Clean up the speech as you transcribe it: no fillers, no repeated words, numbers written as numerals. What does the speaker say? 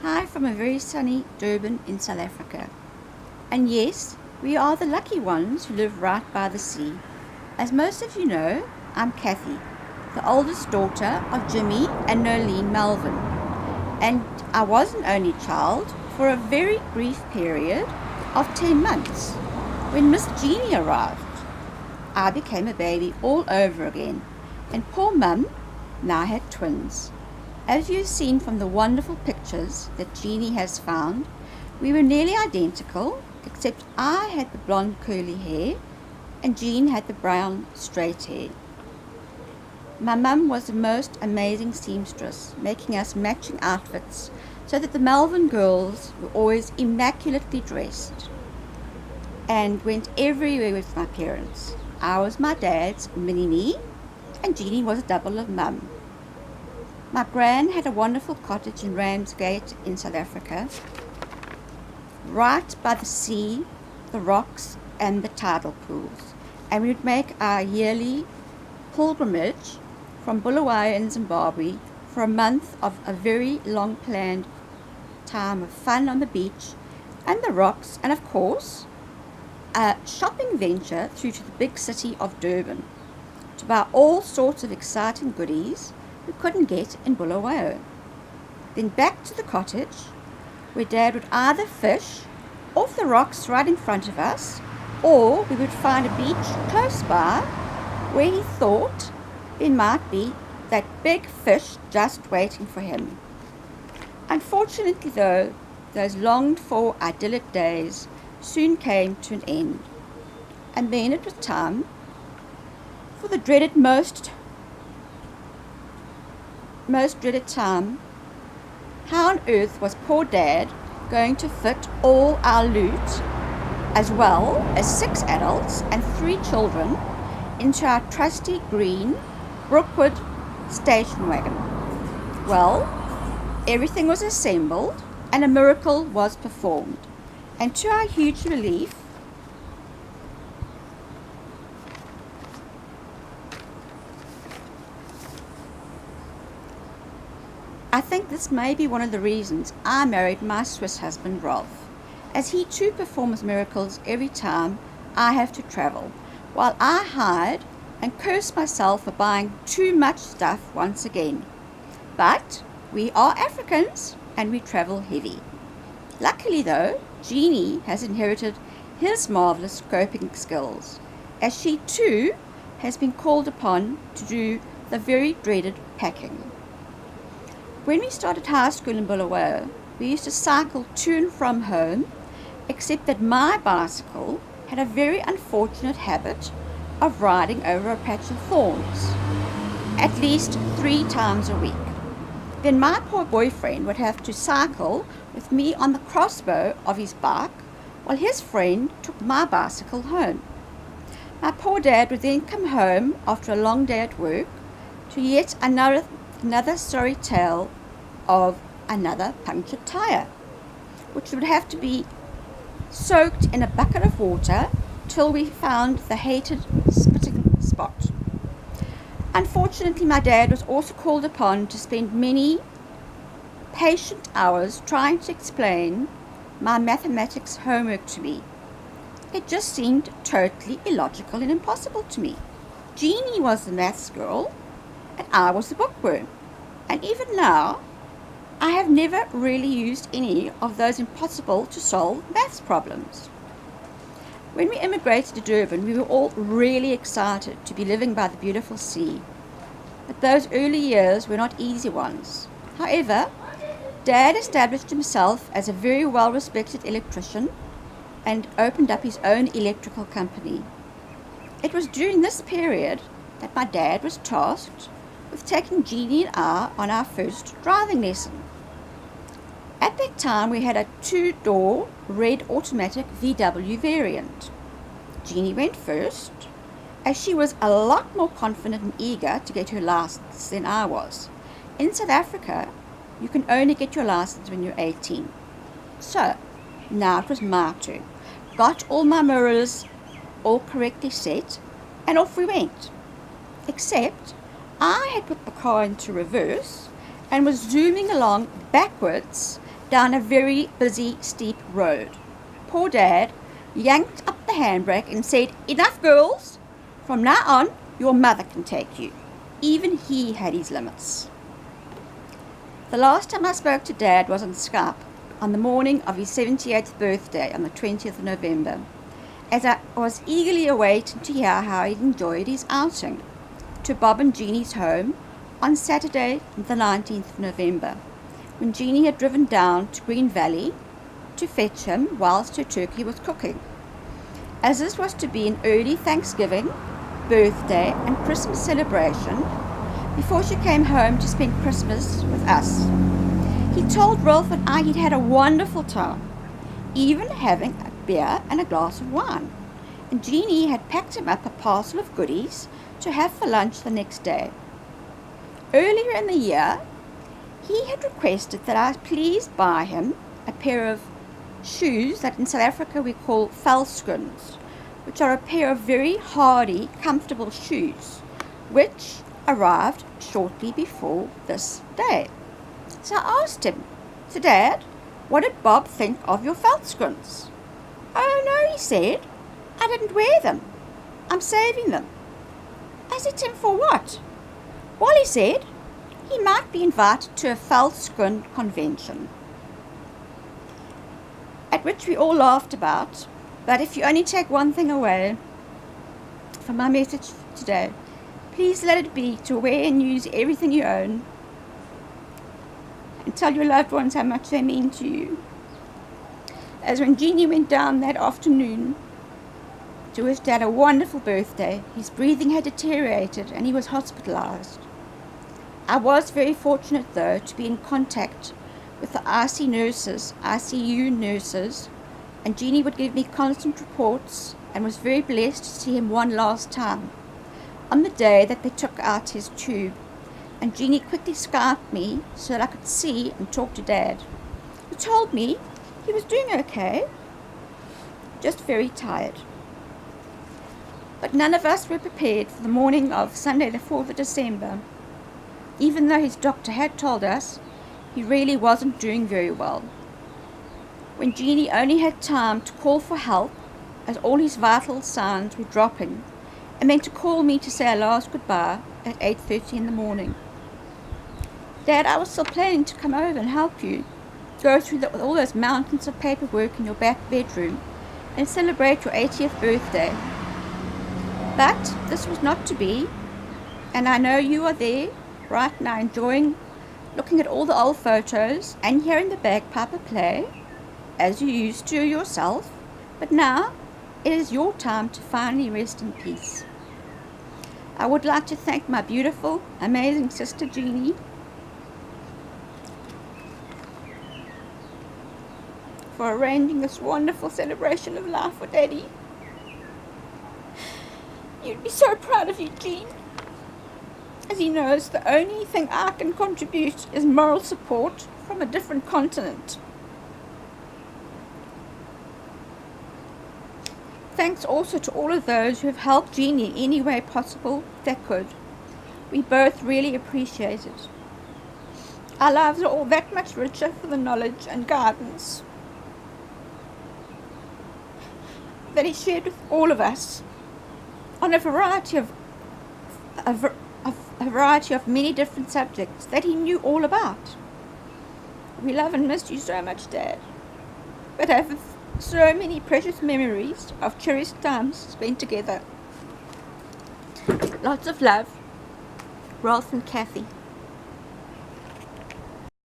Hi from a very sunny Durban in South Africa. And yes, we are the lucky ones who live right by the sea. As most of you know, I'm Kathy, the oldest daughter of Jimmy and Nolene Melvin. And I was an only child for a very brief period of 10 months. When Miss Jeannie arrived, I became a baby all over again. And poor Mum now had twins. As you've seen from the wonderful pictures that Jeannie has found, we were nearly identical, except I had the blonde curly hair and Jean had the brown straight hair. My mum was the most amazing seamstress, making us matching outfits so that the Melvin girls were always immaculately dressed and went everywhere with my parents. I was my dad's mini-me and Jeannie was a double of Mum. My gran had a wonderful cottage in Ramsgate in South Africa, right by the sea, the rocks and the tidal pools. And we would make our yearly pilgrimage from Bulawayo in Zimbabwe for a month of a very long planned time of fun on the beach and the rocks, and of course a shopping venture through to the big city of Durban to buy all sorts of exciting goodies we couldn't get in Bulawayo. Then back to the cottage, where Dad would either fish off the rocks right in front of us, or we would find a beach close by where he thought there might be that big fish just waiting for him. Unfortunately though, those longed for idyllic days soon came to an end, and then it was time for the dreaded most dreaded time. How on earth was poor Dad going to fit all our loot, as well as 6 adults and 3 children, into our trusty green Brookwood station wagon? Well, everything was assembled and a miracle was performed, and to our huge relief, I think this may be one of the reasons I married my Swiss husband Rolf, as he too performs miracles every time I have to travel, while I hide and curse myself for buying too much stuff once again. But we are Africans and we travel heavy. Luckily though, Jeannie has inherited his marvellous coping skills, as she too has been called upon to do the very dreaded packing. When we started high school in Bulawayo, we used to cycle to and from home, except that my bicycle had a very unfortunate habit of riding over a patch of thorns, at least 3 times a week. Then my poor boyfriend would have to cycle with me on the crossbow of his bike, while his friend took my bicycle home. My poor dad would then come home after a long day at work to yet another sorry tale of another punctured tire, which would have to be soaked in a bucket of water till we found the hated spitting spot. Unfortunately, my dad was also called upon to spend many patient hours trying to explain my mathematics homework to me. It just seemed totally illogical and impossible to me. Jeannie was the maths girl and I was the bookworm. And even now, I have never really used any of those impossible to solve maths problems. When we immigrated to Durban, we were all really excited to be living by the beautiful sea. But those early years were not easy ones. However, Dad established himself as a very well-respected electrician and opened up his own electrical company. It was during this period that my dad was tasked with taking Jeannie and I on our first driving lesson. At that time we had a 2-door red automatic VW variant. Jeannie went first, as she was a lot more confident and eager to get her license than I was. In South Africa, you can only get your license when you're 18. So, now it was my turn. Got all my mirrors all correctly set, and off we went. Except I had put the car into reverse and was zooming along backwards down a very busy, steep road. Poor Dad yanked up the handbrake and said, "Enough, girls! From now on, your mother can take you." Even he had his limits. The last time I spoke to Dad was on Skype on the morning of his 78th birthday on the 20th of November, as I was eagerly awaiting to hear how he'd enjoyed his outing to Bob and Jeannie's home on Saturday the 19th of November, when Jeannie had driven down to Green Valley to fetch him whilst her turkey was cooking. As this was to be an early Thanksgiving, birthday and Christmas celebration before she came home to spend Christmas with us. He told Rolf and I he'd had a wonderful time, even having a beer and a glass of wine, and Jeannie had packed him up a parcel of goodies to have for lunch the next day. Earlier in the year, he had requested that I please buy him a pair of shoes that in South Africa we call velskoens, which are a pair of very hardy, comfortable shoes, which arrived shortly before this day. So I asked him, "So Dad, what did Bob think of your velskoens?" "Oh no," he said, "I didn't wear them. I'm saving them." I said to him, "For what?" Well, he said he might be invited to a velskoen convention, at which we all laughed about. But if you only take one thing away from my message today, please let it be to wear and use everything you own and tell your loved ones how much they mean to you. As when Jeannie went down that afternoon to wish Dad a wonderful birthday, his breathing had deteriorated and he was hospitalized. I was very fortunate, though, to be in contact with the ICU nurses, and Jeannie would give me constant reports and was very blessed to see him one last time on the day that they took out his tube, and Jeannie quickly Skyped me so that I could see and talk to Dad. He told me he was doing okay, just very tired. But none of us were prepared for the morning of Sunday the 4th of December, even though his doctor had told us he really wasn't doing very well. When Jeannie only had time to call for help, as all his vital signs were dropping, and then to call me to say a last goodbye at 8:30 in the morning. "Dad, I was still planning to come over and help you go through all those mountains of paperwork in your back bedroom and celebrate your 80th birthday. But this was not to be, and I know you are there right now enjoying looking at all the old photos and hearing the bagpiper play, as you used to yourself, but now it is your time to finally rest in peace. I would like to thank my beautiful, amazing sister Jeannie for arranging this wonderful celebration of life for Daddy. You'd be so proud of you, Jean. As he knows, the only thing I can contribute is moral support from a different continent. Thanks also to all of those who have helped Jeannie in any way possible they could. We both really appreciate it. Our lives are all that much richer for the knowledge and guidance that he shared with all of us on a variety of many different subjects that he knew all about. We love and miss you so much, Dad, but have so many precious memories of cherished times spent together. Lots of love, Rolf and Kathy.